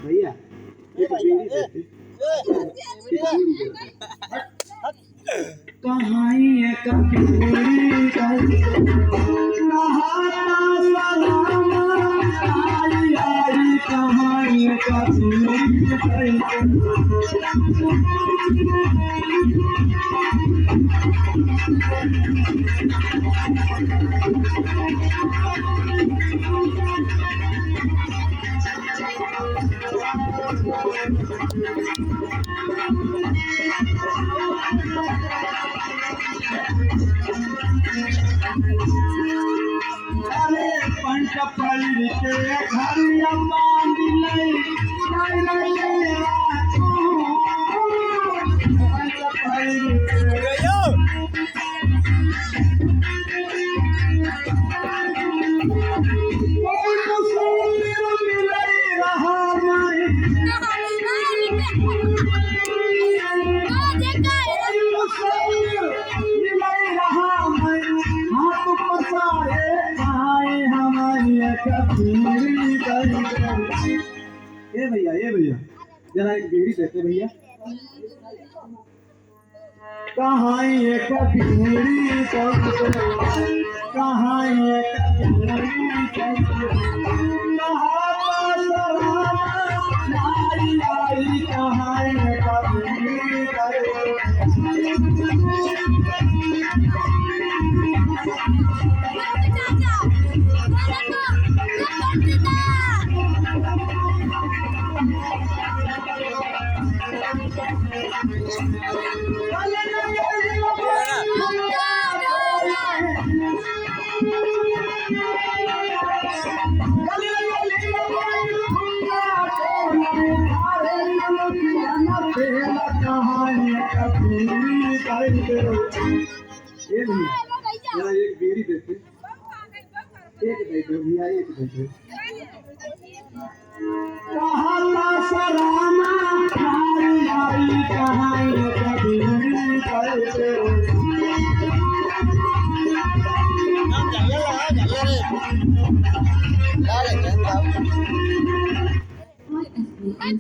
भैया कहानी पंच पल्ली के घरिया बांध लई पंच पल्ली ये भैया जरा एक बीड़ी देते भैया कहाँ ये कभी कहाँ ये एक बेरी देते एक देते भैया एक देते कहला सरामा आई आई कहां कभी करते Ay,